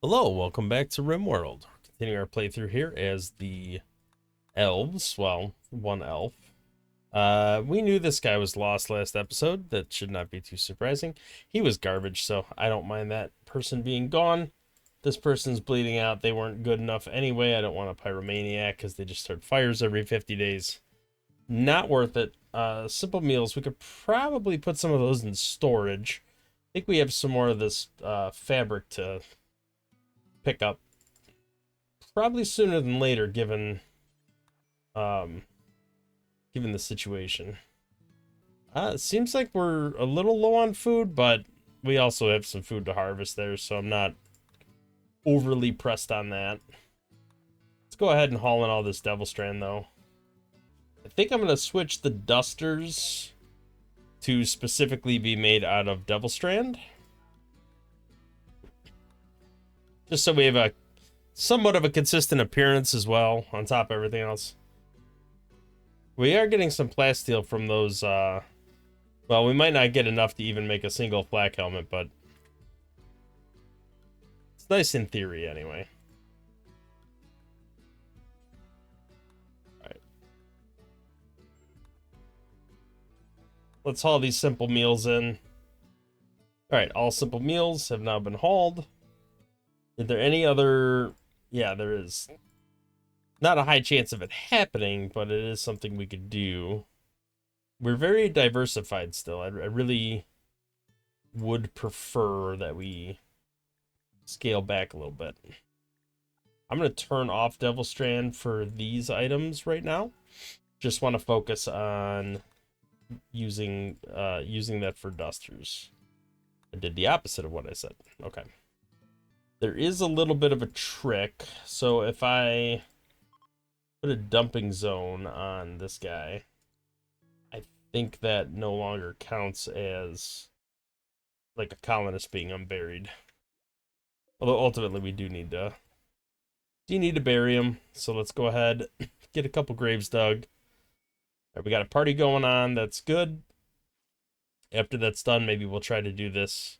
Hello, welcome back to RimWorld. Continuing our playthrough here as the Elves. Well, one elf. We knew this guy was lost last episode. That should not be too surprising. He was garbage, so I don't mind that person being gone. This person's bleeding out. They weren't good enough anyway. I don't want a pyromaniac because they just start fires every 50 days. Not worth it. Simple meals. We could probably put some of those in storage. I think we have some more of this fabric to pick up probably sooner than later, um given the situation. It seems like we're a little low on food, but we also have some food to harvest there, so I'm not overly pressed on that. Let's go ahead and haul in all this devil strand though. I think I'm gonna switch the dusters to specifically be made out of devil strand, just so we have a somewhat of a consistent appearance as well on top of everything else. We are getting some plasteel from those, well, we might not get enough to even make a single flak helmet, but it's nice in theory anyway. Alright. Let's haul these simple meals in. Alright, all simple meals have now been hauled. Is there any other... Yeah, there is. Not a high chance of it happening, but it is something we could do. We're very diversified still. I really would prefer that we scale back a little bit. I'm going to turn off Devil Strand for these items right now. Just want to focus on using that for dusters. I did the opposite of what I said. Okay. There is a little bit of a trick. So if I put a dumping zone on this guy, I think that no longer counts as like a colonist being unburied. Although ultimately we do need to bury him. So let's go ahead, get a couple graves dug. All right, we got a party going on. That's good. After that's done, maybe we'll try to do this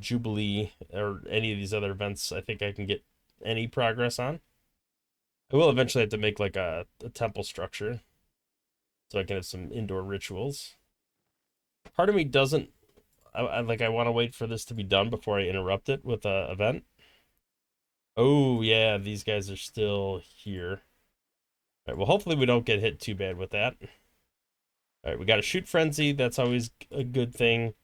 Jubilee or any of these other events. I think I can get any progress on. I will eventually have to make like a temple structure so I can have some indoor rituals. Part of me doesn't I want to wait for this to be done before I interrupt it with a event. Oh yeah, these guys are still here. All right, well hopefully we don't get hit too bad with that. All right, we got a shoot frenzy. That's always a good thing.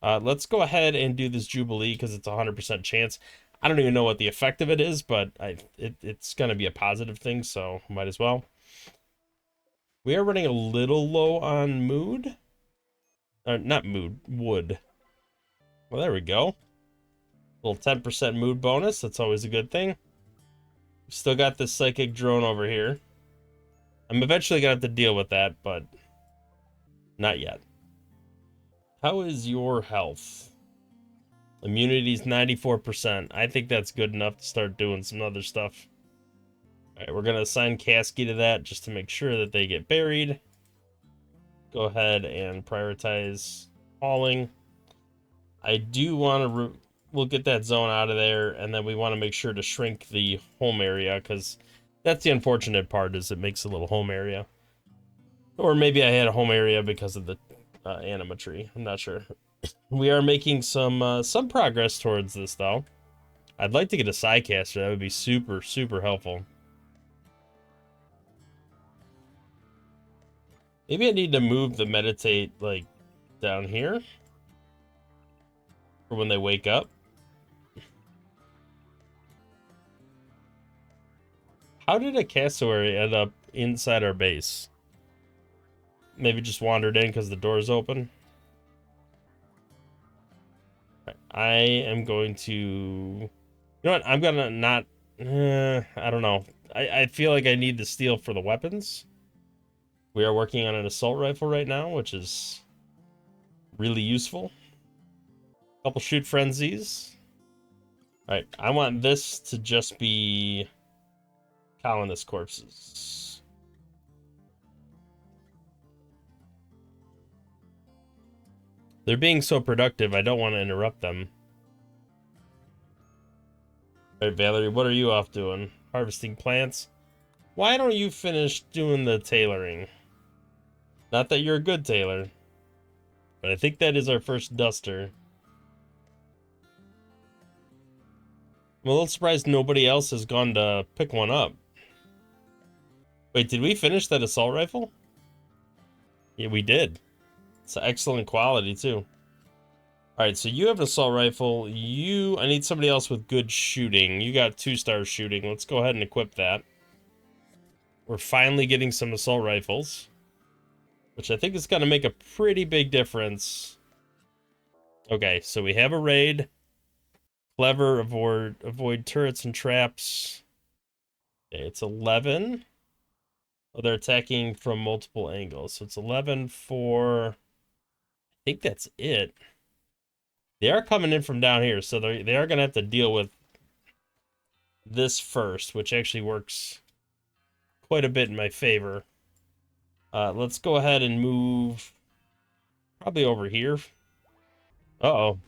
Let's go ahead and do this Jubilee because it's a 100% chance. I don't even know what the effect of it is, but it's going to be a positive thing, so might as well. We are running a little low on mood. Or not mood, wood. Well, there we go. Little 10% mood bonus. That's always a good thing. Still got this psychic drone over here. I'm eventually going to have to deal with that, but not yet. How is your health? Immunity's 94%. I think that's good enough to start doing some other stuff. Alright, we're going to assign Kasky to that just to make sure that they get buried. Go ahead and prioritize hauling. I do want to... We'll get that zone out of there, and then we want to make sure to shrink the home area, because that's the unfortunate part, is it makes a little home area. Or maybe I had a home area because of the anima tree. I'm not sure. We are making some progress towards this, though. I'd like to get a Psycaster. That would be super, super helpful. Maybe I need to move the meditate, like, down here. For when they wake up. How did a cassowary end up inside our base? Maybe just wandered in because the door's open. I am going to... You know what? I'm gonna not... I don't know. I feel like I need the steel for the weapons. We are working on an assault rifle right now, which is really useful. Couple shoot frenzies. Alright, I want this to just be colonist corpses. They're being so productive, I don't want to interrupt them. All right, Valerie, what are you off doing? Harvesting plants? Why don't you finish doing the tailoring? Not that you're a good tailor, but I think that is our first duster. I'm a little surprised nobody else has gone to pick one up. Wait, did we finish that assault rifle? Yeah, we did. It's excellent quality, too. Alright, so you have an assault rifle. I need somebody else with good shooting. You got 2-star shooting. Let's go ahead and equip that. We're finally getting some assault rifles, which I think is going to make a pretty big difference. Okay, so we have a raid. Clever, avoid turrets and traps. Okay, it's 11. Oh, they're attacking from multiple angles. So it's 11 for... I think that's it. They are coming in from down here, so they are going to have to deal with this first, which actually works quite a bit in my favor. Let's go ahead and move probably over here. Uh-oh.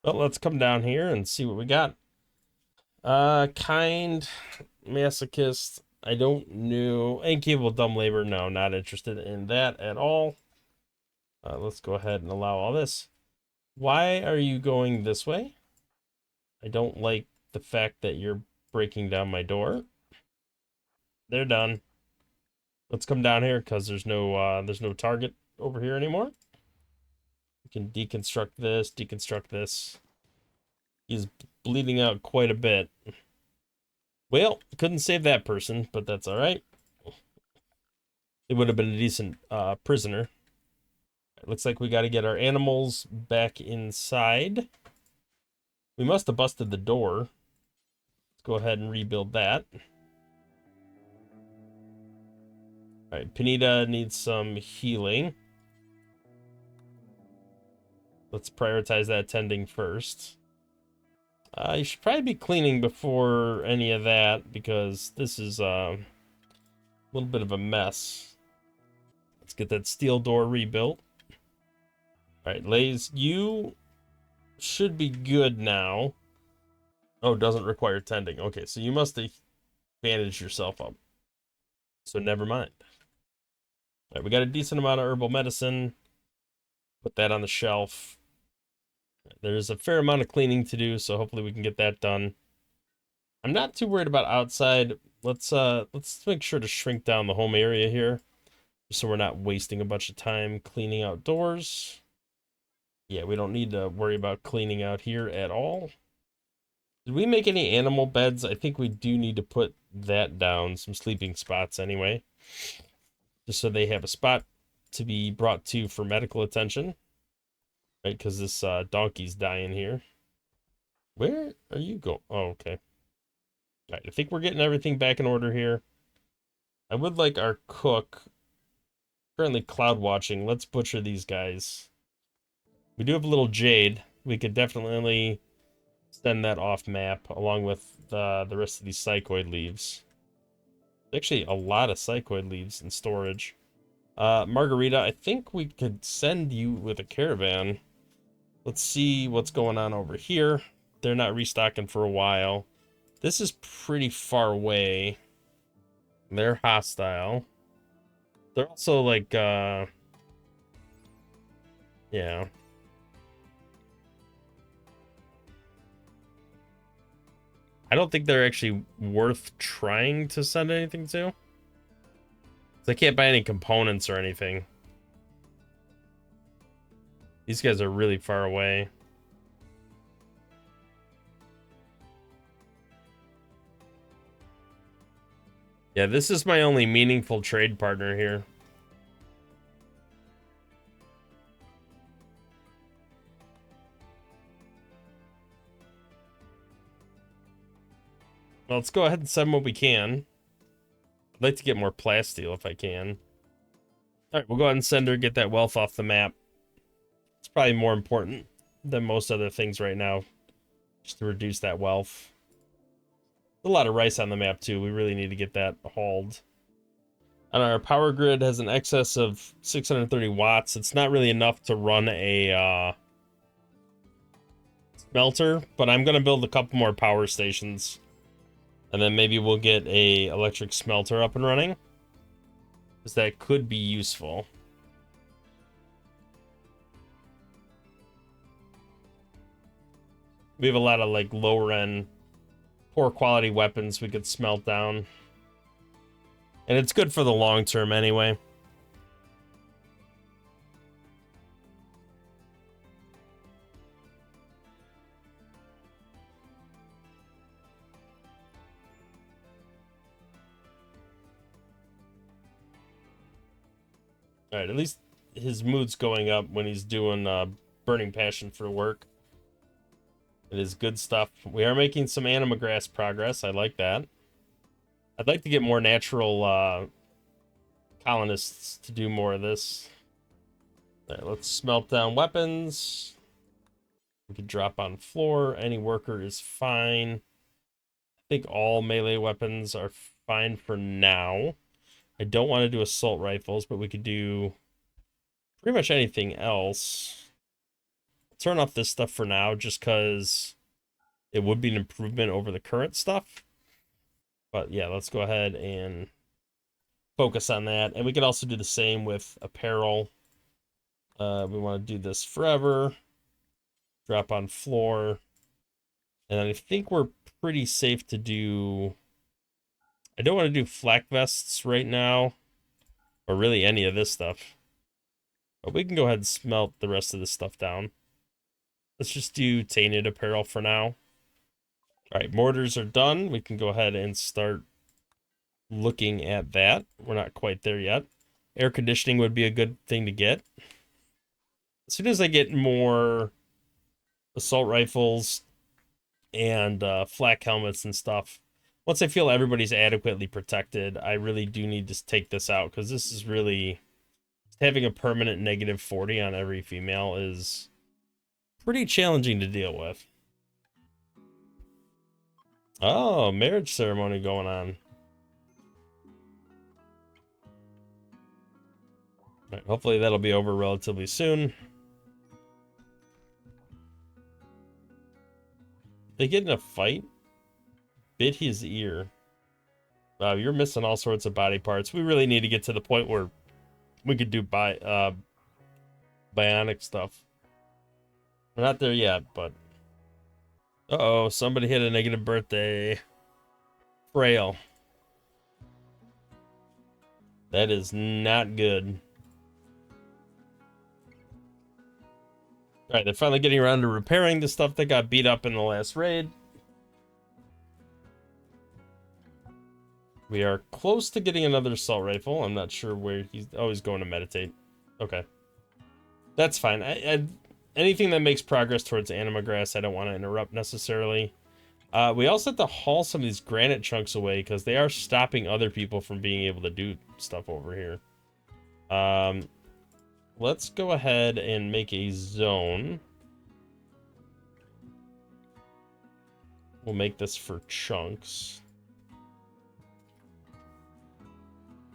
Well, let's come down here and see what we got. Kind masochist. I don't know. Incapable dumb labor. No, not interested in that at all. Let's go ahead and allow all this. Why are you going this way? I don't like the fact that you're breaking down my door. They're done. Let's come down here because there's no target over here anymore. We can deconstruct this. He's bleeding out quite a bit. Well, couldn't save that person, but that's all right. It would have been a decent prisoner. It looks like we got to get our animals back inside. We must have busted the door. Let's go ahead and rebuild that. All right, Panita needs some healing. Let's prioritize that tending first. You should probably be cleaning before any of that because this is a little bit of a mess. Let's get that steel door rebuilt. All right, Lays, you should be good now. Oh, doesn't require tending. Okay, so you must have bandaged yourself up. So never mind. All right, we got a decent amount of herbal medicine. Put that on the shelf. There's a fair amount of cleaning to do, so hopefully we can get that done. I'm not too worried about outside. Let's make sure to shrink down the home area here, so we're not wasting a bunch of time cleaning outdoors. Yeah, we don't need to worry about cleaning out here at all. Did we make any animal beds? I think we do need to put that down, some sleeping spots anyway, just so they have a spot to be brought to for medical attention. Right, because this donkey's dying here. Where are you going? Oh, okay. All right, I think we're getting everything back in order here. I would like our cook, currently cloud watching. Let's butcher these guys. We do have a little jade. We could definitely send that off map along with the rest of these psychoid leaves. Actually, a lot of psychoid leaves in storage. Margarita, I think we could send you with a caravan. Let's see what's going on over here. They're not restocking for a while. This is pretty far away. They're hostile. They're also like, yeah. I don't think they're actually worth trying to send anything to. I can't buy any components or anything. These guys are really far away. Yeah, this is my only meaningful trade partner here. Well, let's go ahead and send what we can. I'd like to get more plasteel if I can. All right, we'll go ahead and send her, get that wealth off the map. It's probably more important than most other things right now, just to reduce that wealth. There's a lot of rice on the map too. We really need to get that hauled. And our power grid has an excess of 630 watts. It's not really enough to run a smelter, but I'm gonna build a couple more power stations, and then maybe we'll get a electric smelter up and running, because that could be useful. We have a lot of like lower end, poor quality weapons we could smelt down, and it's good for the long term anyway. All right, at least his mood's going up when he's doing burning passion for work. It is good stuff. We are making some anima grass progress. I like that. I'd like to get more natural colonists to do more of this. All right, let's smelt down weapons. We can drop on floor. Any worker is fine. I think all melee weapons are fine for now. I don't want to do assault rifles, but we could do pretty much anything else. Turn off this stuff for now, just because it would be an improvement over the current stuff. But yeah, let's go ahead and focus on that. And we could also do the same with apparel. We want to do this forever. Drop on floor. And I think we're pretty safe to do... I don't want to do flak vests right now, or really any of this stuff. But we can go ahead and smelt the rest of this stuff down. Let's just do tainted apparel for now. All right, mortars are done. We can go ahead and start looking at that. We're not quite there yet. Air conditioning would be a good thing to get. As soon as I get more assault rifles and flak helmets and stuff, once I feel everybody's adequately protected, I really do need to take this out, because this is really... Having a permanent -40 on every female is pretty challenging to deal with. Oh, marriage ceremony going on. Right, hopefully that'll be over relatively soon. They get in a fight? Bit his ear. Wow, you're missing all sorts of body parts. We really need to get to the point where we could do bionic stuff. We're not there yet, but... Uh-oh, somebody hit a negative birthday. Frail. That is not good. Alright, they're finally getting around to repairing the stuff that got beat up in the last raid. We are close to getting another assault rifle. I'm not sure where he's... Oh, he's going to meditate. Okay. That's fine. Anything that makes progress towards anima grass, I don't want to interrupt necessarily. We also have to haul some of these granite chunks away, because they are stopping other people from being able to do stuff over here. Let's go ahead and make a zone. We'll make this for chunks.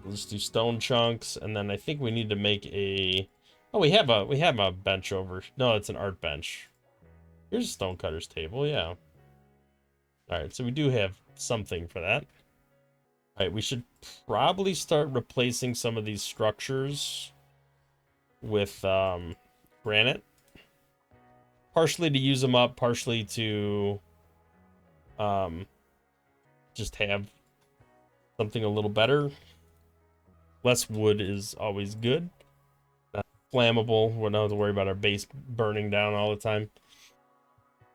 We'll just do stone chunks, and then I think we need to make a... Oh, we have a bench over... No, it's an art bench. Here's a stonecutter's table, yeah. Alright, so we do have something for that. Alright, we should probably start replacing some of these structures with granite. Partially to use them up, partially to just have something a little better. Less wood is always good. Not flammable. We don't have to worry about our base burning down all the time.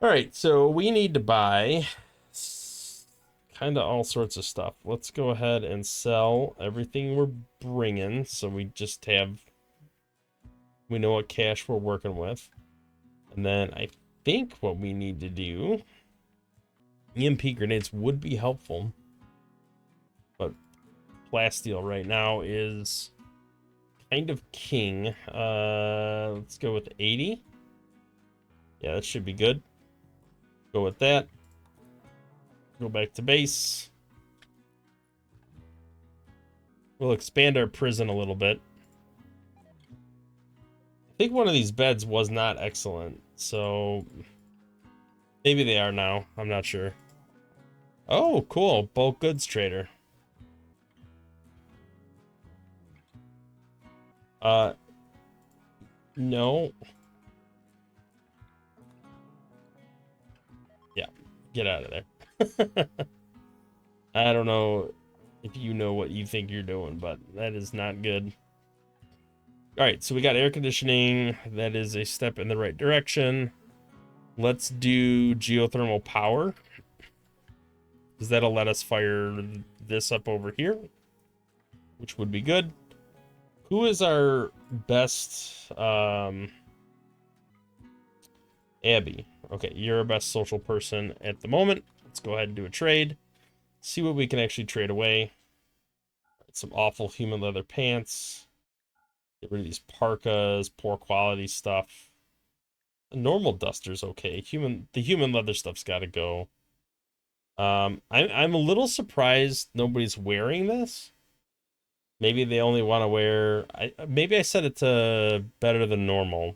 Alright, so we need to buy kind of all sorts of stuff. Let's go ahead and sell everything we're bringing, so we just have... We know what cash we're working with. And then I think what we need to do... EMP grenades would be helpful. But plasteel right now is kind of king. Let's go with 80. Yeah, that should be good. Go with that. Go back to base. We'll expand our prison a little bit. I think one of these beds was not excellent, so maybe they are now. I'm not sure. Oh, cool. Bulk goods trader. No. Yeah, get out of there. I don't know if you know what you think you're doing, but that is not good. All right, so we got air conditioning. That is a step in the right direction. Let's do geothermal power, because that'll let us fire this up over here, which would be good. Who is our best? Abby. Okay, you're our best social person at the moment. Let's go ahead and do a trade. See what we can actually trade away. Some awful human leather pants. Get rid of these parkas, poor quality stuff. The normal duster's okay. The human leather stuff's got to go. I'm a little surprised nobody's wearing this. Maybe they only want to wear. Maybe I set it to better than normal.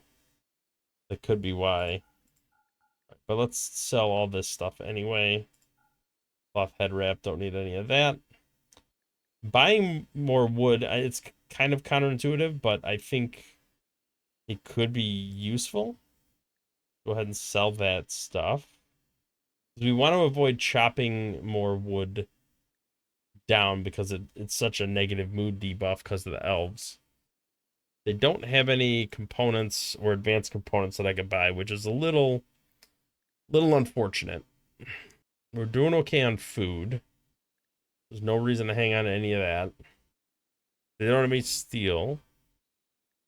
That could be why. But let's sell all this stuff anyway. Cloth head wrap. Don't need any of that. Buying more wood. It's kind of counterintuitive, but I think it could be useful. Go ahead and sell that stuff. We want to avoid chopping more wood down because it's such a negative mood debuff because of the elves. They don't have any components or advanced components that I could buy, which is a little unfortunate. We're doing okay on food. There's no reason to hang on to any of that. They don't have any steel.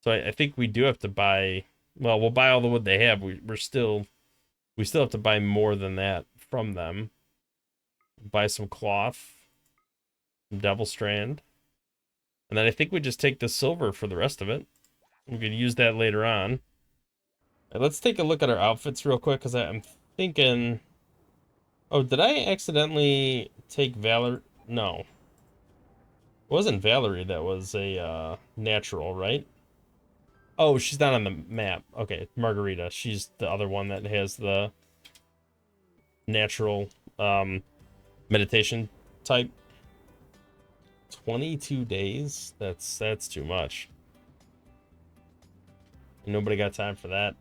So I think we do have to buy, well, we'll buy all the wood they have. We still have to buy more than that from them. Buy some cloth, some devil strand. And then I think we just take the silver for the rest of it. We could use that later on. Right, let's take a look at our outfits real quick, because I'm thinking... Oh, did I accidentally take Valor? No. It wasn't Valerie that was a natural, right? Oh, she's not on the map. Okay, Margarita. She's the other one that has the natural meditation type. 22 days? That's too much. Nobody got time for that.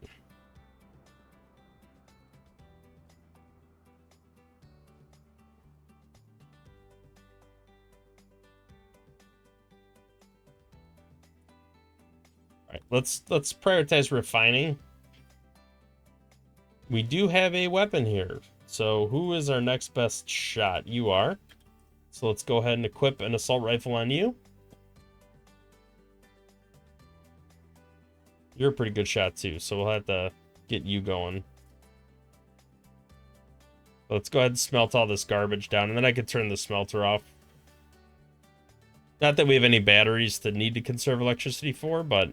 All right, let's prioritize refining. We do have a weapon here. So who is our next best shot? You are. So let's go ahead and equip an assault rifle on you. You're a pretty good shot too, so we'll have to get you going. Let's go ahead and smelt all this garbage down, and then I can turn the smelter off. Not that we have any batteries to need to conserve electricity for, but...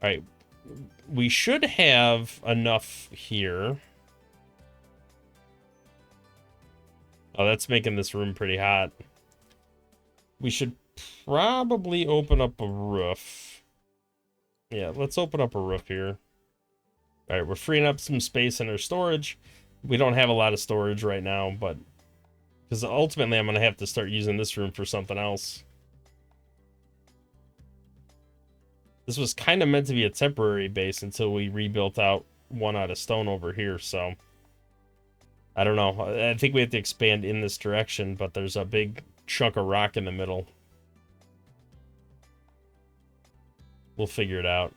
Alright. We should have enough here. Oh, that's making this room pretty hot. We should probably open up a roof. Yeah, let's open up a roof here. Alright, we're freeing up some space in our storage. We don't have a lot of storage right now, but... Because ultimately I'm going to have to start using this room for something else. This was kind of meant to be a temporary base until we rebuilt out one out of stone over here, so... I don't know. I think we have to expand in this direction, but there's a big chunk of rock in the middle. We'll figure it out.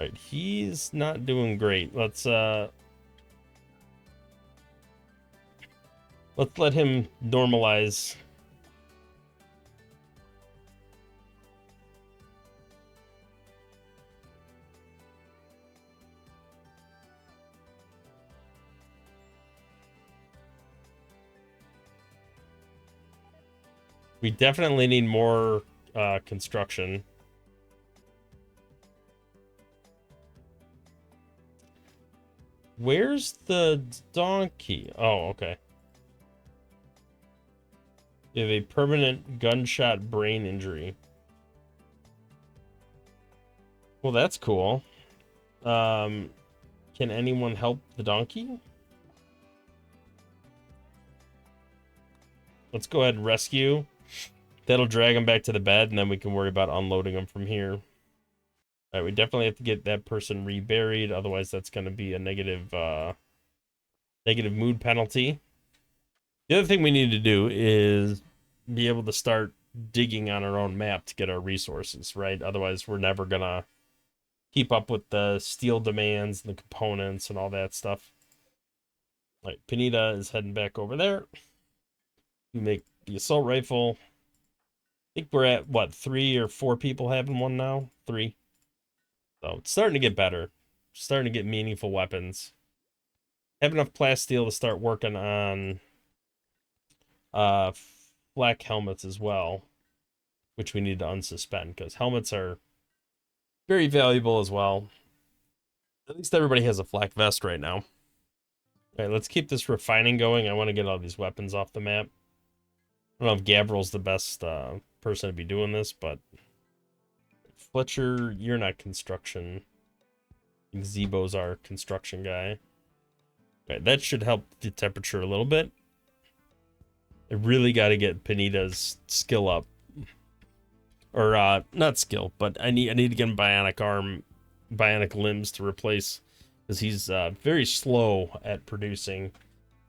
Alright, he's not doing great. Let's let him normalize. We definitely need more construction. Where's the donkey? Oh, okay. You have a permanent gunshot brain injury. Well, that's cool. Can anyone help the donkey? Let's go ahead and rescue. That'll drag him back to the bed, and then we can worry about unloading him from here. All right, we definitely have to get that person reburied, otherwise that's going to be a negative mood penalty. The other thing we need to do is be able to start digging on our own map to get our resources, right? Otherwise, we're never going to keep up with the steel demands and the components and all that stuff. All right, Panita is heading back over there. We make the assault rifle. I think we're at, what, 3 or 4 people having one now? 3. So it's starting to get better. Starting to get meaningful weapons. Have enough plasteel to start working on flak helmets as well, which we need to unsuspend, because helmets are very valuable as well. At least everybody has a flak vest right now. All right, let's keep this refining going. I want to get all these weapons off the map. I don't know if Gavril's the best person to be doing this, but Fletcher, you're not construction. I think Zebo's our construction guy. Right, that should help the temperature a little bit. I really got to get Panita's skill up. Or, not skill, but I need to get him bionic limbs to replace, because he's very slow at producing,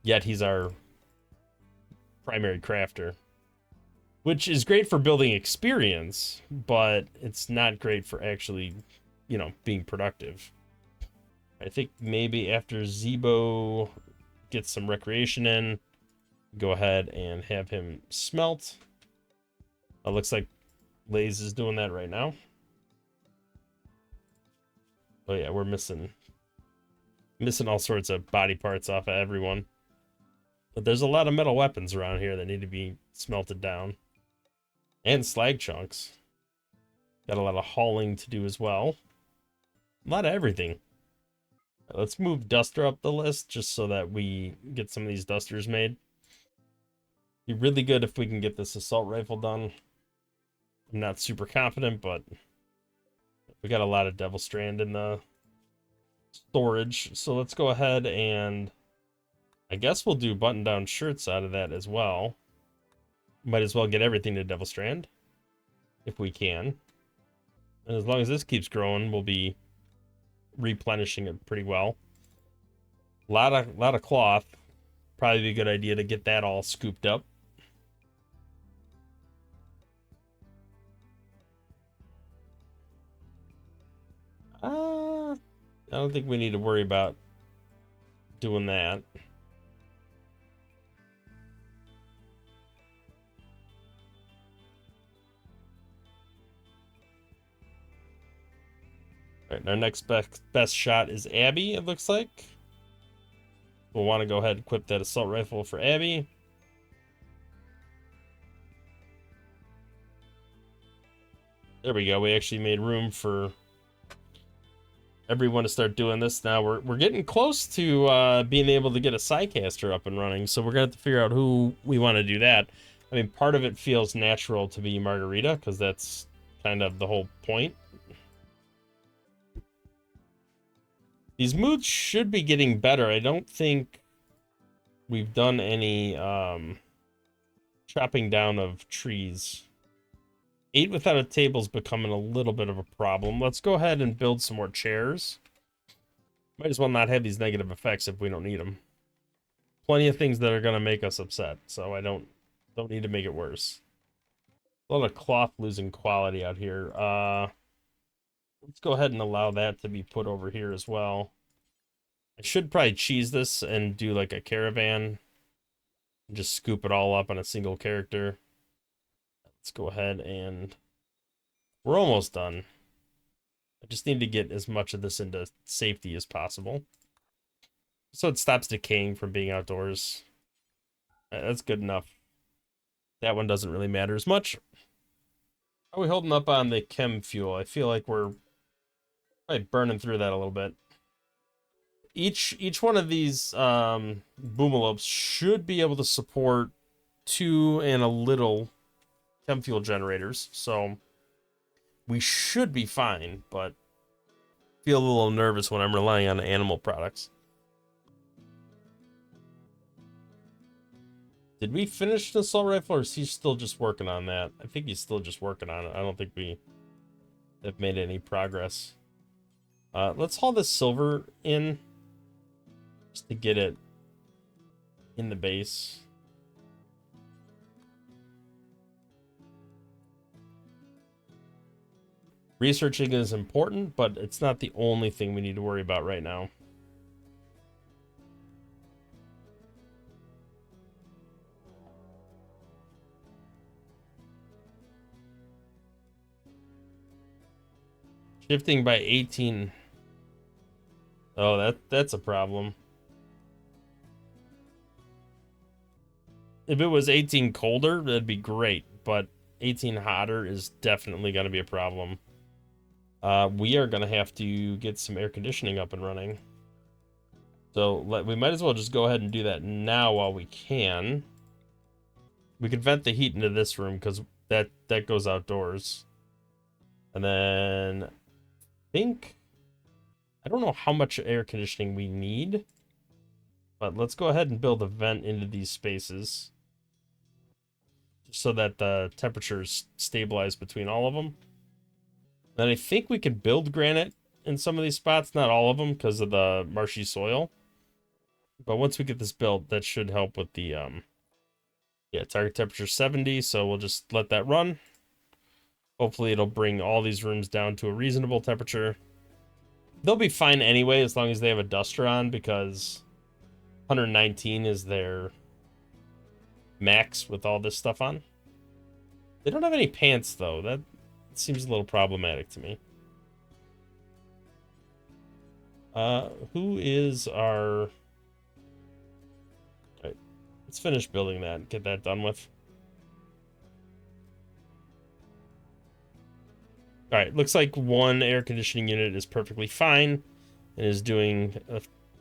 yet he's our primary crafter. Which is great for building experience, but it's not great for actually, being productive. I think maybe after Zebo gets some recreation in, go ahead and have him smelt. Looks like Laze is doing that right now. Oh yeah, we're missing all sorts of body parts off of everyone. But there's a lot of metal weapons around here that need to be smelted down. And slag chunks. Got a lot of hauling to do as well. A lot of everything. Let's move Duster up the list just so that we get some of these Dusters made. Be really good if we can get this assault rifle done. I'm not super confident, but we got a lot of Devil Strand in the storage. So let's go ahead and I guess we'll do button-down shirts out of that as well. Might as well get everything to Devil Strand if we can. And as long as this keeps growing, we'll be replenishing it pretty well. A lot of cloth. Probably be a good idea to get that all scooped up. I don't think we need to worry about doing that. All right, our next best shot is Abby, it looks like. We'll want to go ahead and equip that assault rifle for Abby. There we go. We actually made room for everyone to start doing this now. We're getting close to being able to get a Psycaster up and running, so we're gonna have to figure out who we want to do that. I mean, part of it feels natural to be Margarita, because that's kind of the whole point. These moods should be getting better. I don't think we've done any chopping down of trees. 8 without a table is becoming a little bit of a problem. Let's go ahead and build some more chairs. Might as well not have these negative effects if we don't need them. Plenty of things that are going to make us upset, so I don't need to make it worse. A lot of cloth losing quality out here. Let's go ahead and allow that to be put over here as well. I should probably cheese this and do like a caravan. Just scoop it all up on a single character. Let's go ahead and we're almost done. I just need to get as much of this into safety as possible, so it stops decaying from being outdoors. That's good enough. that one doesn't really matter as much. How are we holding up on the chem fuel? I feel like we're probably burning through that a little bit. Each one of these boomalopes should be able to support 2 and a little chem fuel generators, so we should be fine, but feel a little nervous when I'm relying on animal products. Did we finish the assault rifle, or is he still just working on that? I think he's still just working on it. I don't think we have made any progress. Let's haul this silver in just to get it in the base. Researching is important, but it's not the only thing we need to worry about right now. Shifting by 18. Oh, that's a problem. If it was 18 colder, that'd be great, but 18 hotter is definitely going to be a problem. We are going to have to get some air conditioning up and running. So we might as well just go ahead and do that now while we can. We could vent the heat into this room because that goes outdoors. And then I don't know how much air conditioning we need, but let's go ahead and build a vent into these spaces so that the temperatures stabilize between all of them. Then I think we can build granite in some of these spots, not all of them because of the marshy soil. But once we get this built, that should help with the target temperature 70, so we'll just let that run. Hopefully it'll bring all these rooms down to a reasonable temperature. They'll be fine anyway as long as they have a duster on, because 119 is their max with all this stuff on. They don't have any pants though. That seems a little problematic to me. Who is our... Alright, let's finish building that and get that done with. Alright, looks like one air conditioning unit is perfectly fine and is doing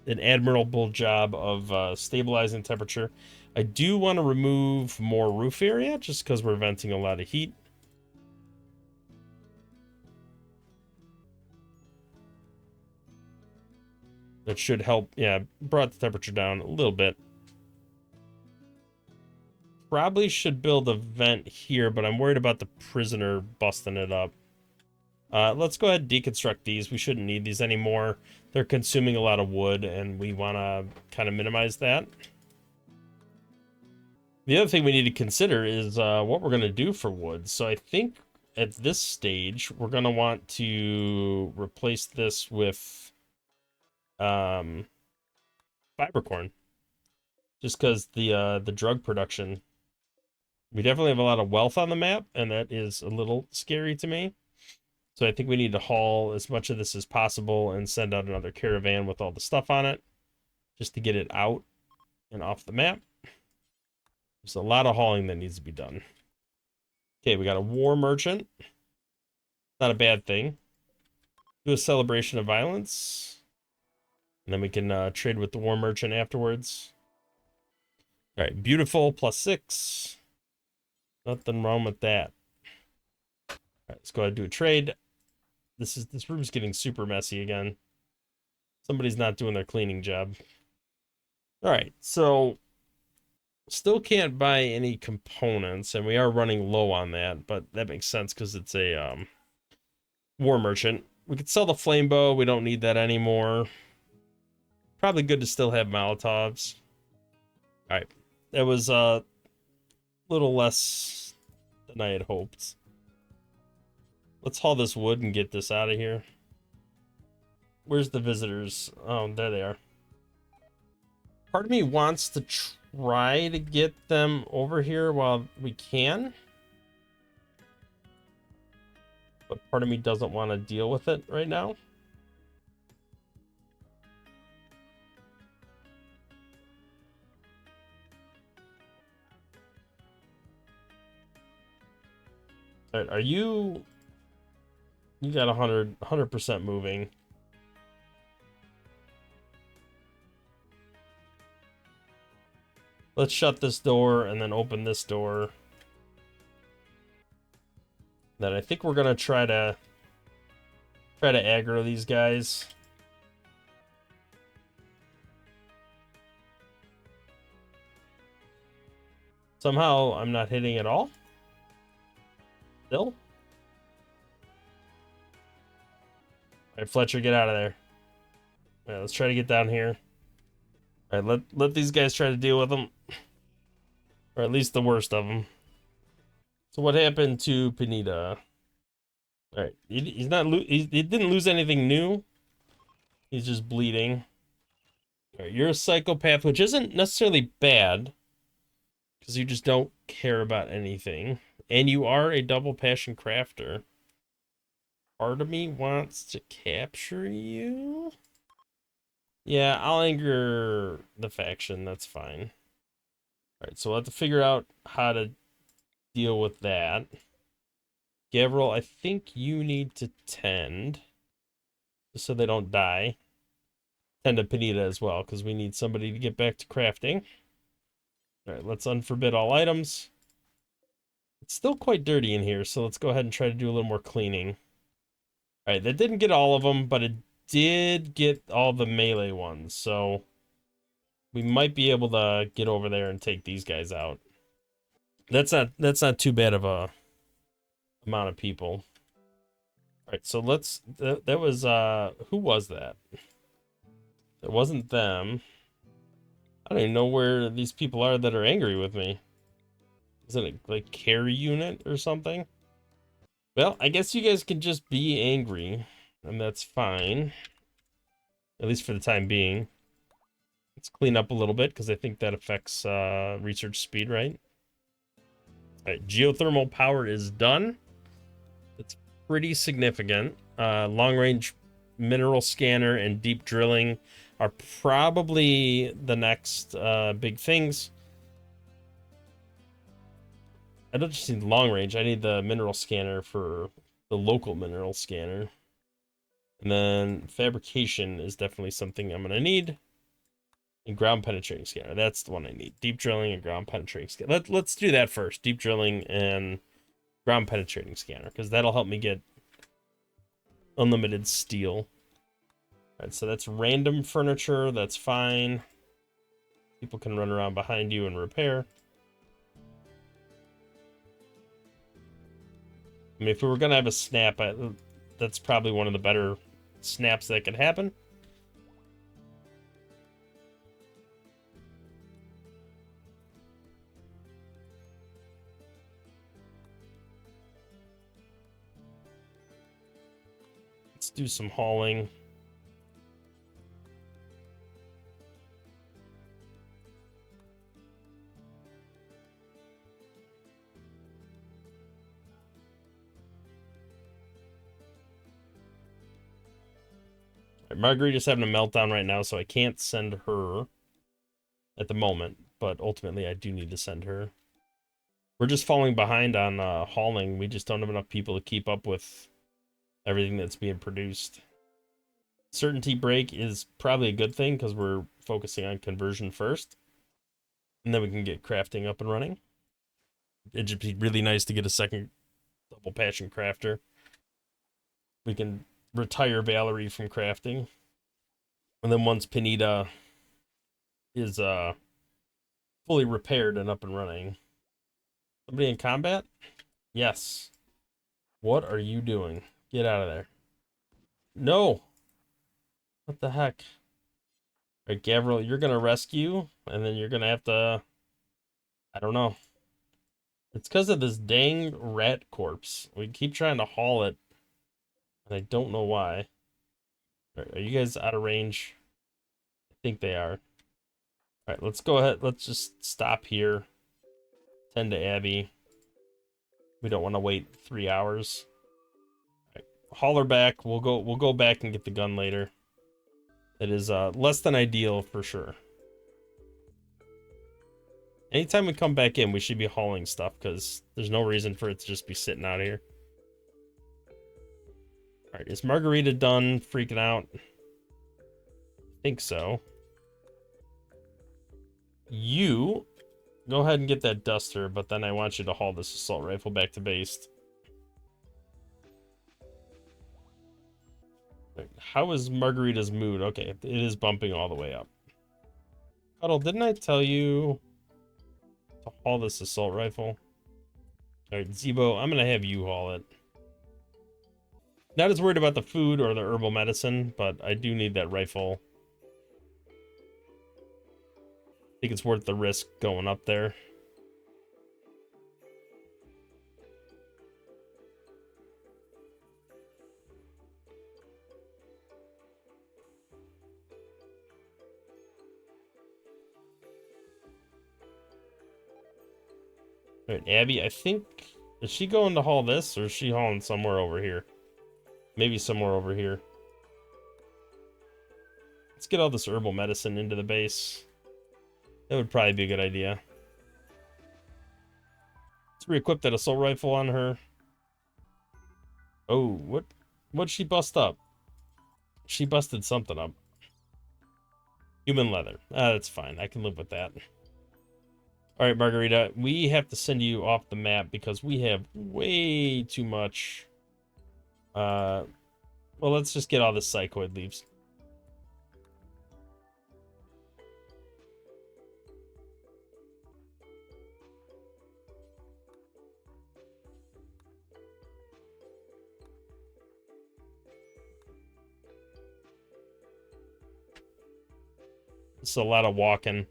an admirable job of stabilizing temperature. I do want to remove more roof area just because we're venting a lot of heat. That should help, yeah, brought the temperature down a little bit. Probably should build a vent here, but I'm worried about the prisoner busting it up. Let's go ahead and deconstruct these. We shouldn't need these anymore. They're consuming a lot of wood, and we want to kind of minimize that. The other thing we need to consider is what we're going to do for wood. So I think at this stage, we're going to want to replace this with fiber corn. Just because the drug production, we definitely have a lot of wealth on the map, and that is a little scary to me. So I think we need to haul as much of this as possible and send out another caravan with all the stuff on it, just to get it out and off the map. There's a lot of hauling that needs to be done. Okay, we got a war merchant. Not a bad thing. Do a celebration of violence. And then we can trade with the war merchant afterwards. All right, beautiful, +6. Nothing wrong with that. All right, let's go ahead and do a trade. This room's getting super messy again. Somebody's not doing their cleaning job. All right, so still can't buy any components, and we are running low on that, but that makes sense because it's a war merchant. We could sell the flame bow. We don't need that anymore. Probably good to still have Molotovs. All right, that was a little less than I had hoped. Let's haul this wood and get this out of here. Where's the visitors? Oh, there they are. Part of me wants to try to get them over here while we can. But part of me doesn't want to deal with it right now. All right, are you... You got 100% moving. Let's shut this door and then open this door. Then I think we're gonna try to aggro these guys. Somehow I'm not hitting at all. Still. All right, Fletcher, get out of there. All right, let's try to get down here. All right, let these guys try to deal with them, or at least the worst of them. So what happened to Pineda? All right, he's not he didn't lose anything new. He's just bleeding. All right, you're a psychopath, which isn't necessarily bad, because you just don't care about anything, and you are a double passion crafter. Part of me wants to capture you. Yeah, I'll anger the faction. That's fine. All right, so we'll have to figure out how to deal with that. Gavril, I think you need to tend, just so they don't die. Tend to Pineda as well, because we need somebody to get back to crafting. All right, let's unforbid all items. It's still quite dirty in here, so let's go ahead and try to do a little more cleaning. All right, that didn't get all of them, but it did get all the melee ones, so we might be able to get over there and take these guys out. That's not too bad of a amount of people. All right, so let's that was who was that? It wasn't them. I don't even know where these people are that are angry with me. Is it a like carry unit or something? Well, I guess you guys can just be angry, and that's fine. At least for the time being. Let's clean up a little bit, because I think that affects research speed, right? Alright, geothermal power is done. It's pretty significant. Long-range mineral scanner and deep drilling are probably the next big things. I don't just need long range, I need the mineral scanner for the local mineral scanner. And then fabrication is definitely something I'm going to need. And ground penetrating scanner, that's the one I need. Deep drilling and ground penetrating scanner. Let's do that first. Deep drilling and ground penetrating scanner, because that'll help me get unlimited steel. All right, so that's random furniture. That's fine. People can run around behind you and repair. I mean, if we were gonna have a snap, that's probably one of the better snaps that could happen. Let's do some hauling. Margarita's having a meltdown right now, so I can't send her at the moment, but ultimately I do need to send her. We're just falling behind on hauling. We just don't have enough people to keep up with everything that's being produced. Certainty break is probably a good thing, because we're focusing on conversion first, and then we can get crafting up and running. It'd just be really nice to get a second double passion crafter. We can retire Valerie from crafting, and then once Pineda is fully repaired and up and running. Somebody in combat? Yes. What are you doing? Get out of there. No. What the heck? All right, Gavril, you're gonna rescue, and then you're gonna have to, I don't know. It's because of this dang rat corpse. We keep trying to haul it, and I don't know why. Are you guys out of range? I think they are. All right, let's go ahead. Let's just stop here. Tend to Abby. We don't want to wait 3 hours. All right, haul her back. We'll go back and get the gun later. It is less than ideal for sure. Anytime we come back in, we should be hauling stuff, because there's no reason for it to just be sitting out here. Alright, is Margarita done freaking out? I think so. You go ahead and get that duster, but then I want you to haul this assault rifle back to base. How is Margarita's mood? Okay, it is bumping all the way up. Cuddle, didn't I tell you to haul this assault rifle? Alright, Zebo, I'm gonna have you haul it. Not as worried about the food or the herbal medicine, but I do need that rifle. I think it's worth the risk going up there. Alright, Abby, I think... Is she going to haul this, or is she hauling somewhere over here? Maybe somewhere over here. Let's get all this herbal medicine into the base. That would probably be a good idea. Let's re-equip that assault rifle on her. Oh, what'd she bust up? She busted something up. Human leather. That's fine. I can live with that. Alright, Margarita, we have to send you off the map because we have way too much. Well, let's just get all the psychoid leaves. It's a lot of walking.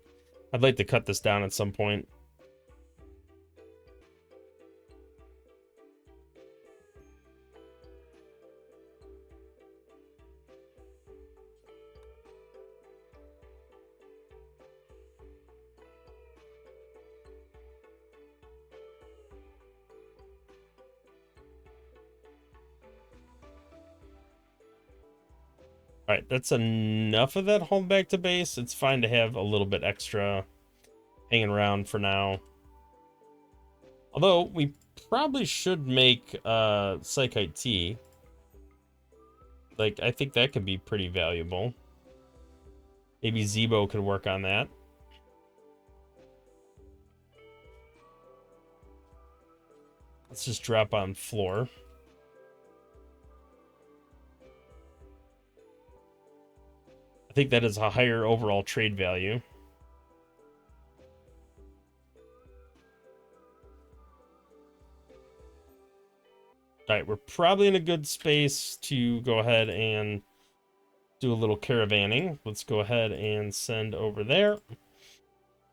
I'd like to cut this down at some point. Alright, that's enough of that home back to base. It's fine to have a little bit extra hanging around for now. Although, we probably should make Psychite Tea. Like, I think that could be pretty valuable. Maybe Zebo could work on that. Let's just drop on floor. I think that is a higher overall trade value. Alright, we're probably in a good space to go ahead and do a little caravanning. Let's go ahead and send over there.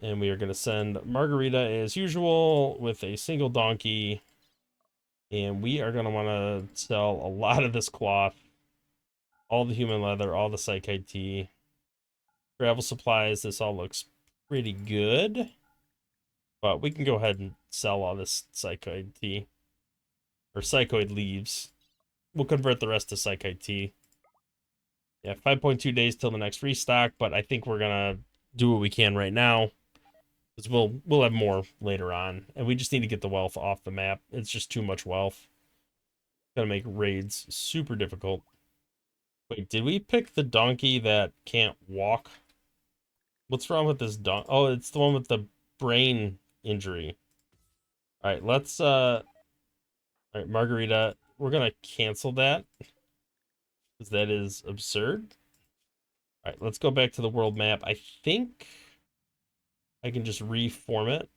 And we are going to send Margarita as usual with a single donkey. And we are going to want to sell a lot of this cloth. All the human leather, all the psychite tea. Travel supplies, this all looks pretty good. But we can go ahead and sell all this psychoid tea. Or psychoid leaves. We'll convert the rest to psychite tea. Yeah, 5.2 days till the next restock, but I think we're gonna do what we can right now. Because we'll have more later on. And we just need to get the wealth off the map. It's just too much wealth. Gonna make raids super difficult. Wait, did we pick the donkey that can't walk? What's wrong with this donkey? Oh, it's the one with the brain injury. Alright, let's Alright, Margarita, we're gonna cancel that. Because that is absurd. Alright, let's go back to the world map. I think I can just reform it.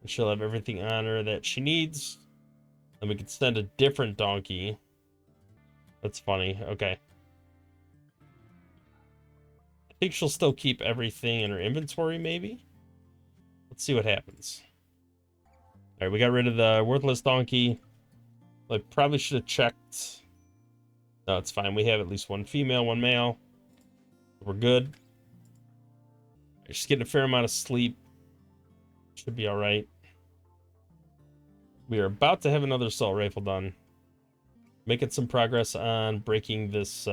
And she'll have everything on her that she needs. And we can send a different donkey. That's funny. Okay. I think she'll still keep everything in her inventory, maybe? Let's see what happens. Alright, we got rid of the worthless donkey. I probably should have checked. No, it's fine. We have at least one female, one male. We're good. Just getting a fair amount of sleep. Should be alright. We are about to have another assault rifle done. Making some progress on breaking this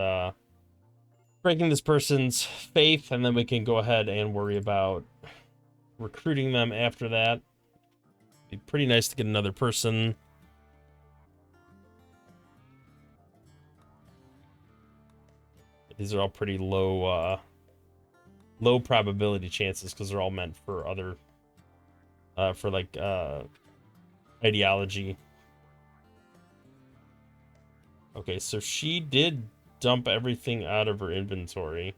person's faith, and then we can go ahead and worry about recruiting them after that. Be pretty nice to get another person. These are all pretty low probability chances because they're all meant for other for like ideology. Okay, so she did dump everything out of her inventory.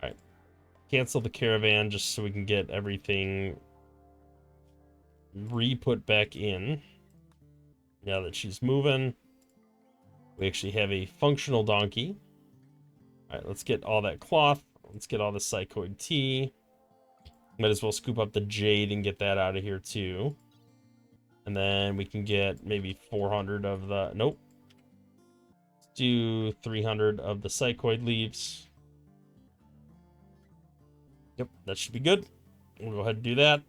All right, cancel the caravan just so we can get everything re-put back in. Now that she's moving, we actually have a functional donkey. All right, let's get all that cloth. Let's get all the psychoid tea. Might as well scoop up the jade and get that out of here too. And then we can get maybe 400 of the... Nope. Let's do 300 of the psychoid leaves. Yep, that should be good. We'll go ahead and do that.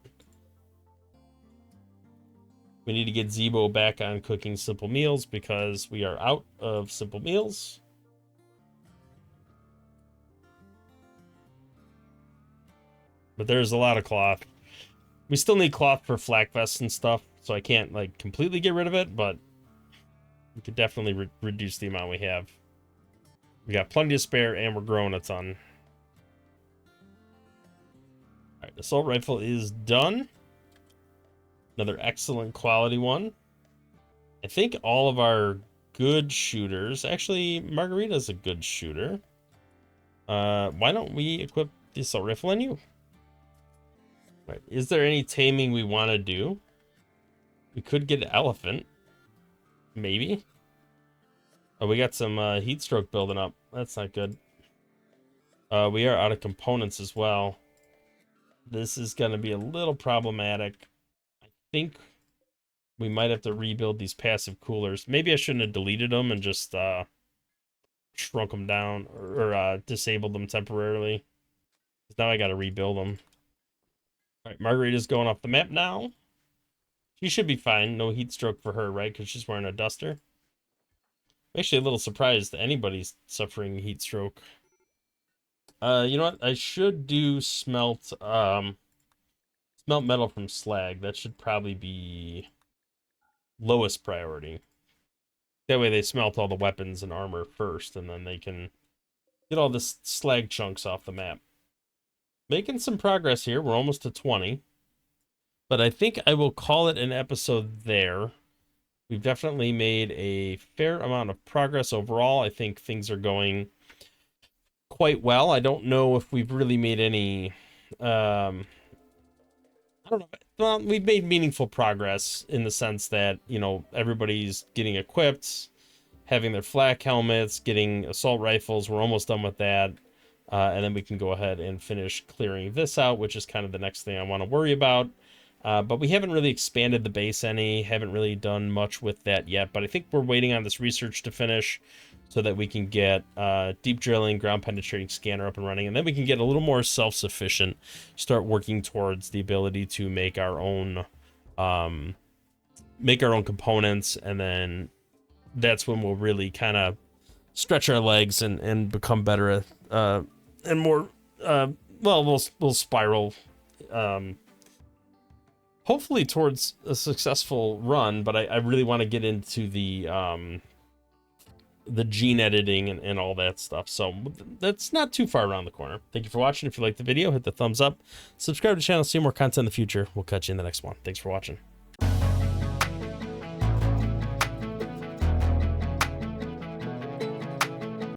We need to get Zebo back on cooking simple meals because we are out of simple meals. But there's a lot of cloth. We still need cloth for flak vests and stuff, so I can't like completely get rid of it, but we could definitely reduce the amount we have. We got plenty to spare, and we're growing a ton. All right, assault rifle is done. Another excellent quality one. I think all of our good shooters... Actually, Margarita's a good shooter. Why don't we equip the assault rifle on you? Right. Is there any taming we want to do? We could get an elephant. Maybe. Oh, we got some heat stroke building up. That's not good. We are out of components as well. This is going to be a little problematic. I think we might have to rebuild these passive coolers. Maybe I shouldn't have deleted them and just shrunk them down or disabled them temporarily. Now I got to rebuild them. All right, Margarita's going off the map now. She should be fine. No heat stroke for her, right? Because she's wearing a duster. I'm actually a little surprised that anybody's suffering heat stroke. You know what? I should do smelt metal from slag. That should probably be lowest priority. That way they smelt all the weapons and armor first, and then they can get all the slag chunks off the map. Making some progress here. We're almost to 20. But I think I will call it an episode there. We've definitely made a fair amount of progress overall. I think things are going quite well. I don't know if we've really made any... I don't know. Well, we've made meaningful progress in the sense that, you know, everybody's getting equipped, having their flak helmets, getting assault rifles. We're almost done with that. And then we can go ahead and finish clearing this out, which is kind of the next thing I want to worry about. But we haven't really expanded the base any, haven't really done much with that yet. But I think we're waiting on this research to finish so that we can get deep drilling, ground penetrating scanner up and running. And then we can get a little more self-sufficient, start working towards the ability to make our own components. And then that's when we'll really kind of stretch our legs and become better at and more well, we'll spiral hopefully towards a successful run, but I really want to get into the gene editing and all that stuff, so that's not too far around the corner. Thank you for watching. If you liked the video, hit the thumbs up, subscribe to the channel, see more content in the future. We'll catch you in the next one. Thanks for watching.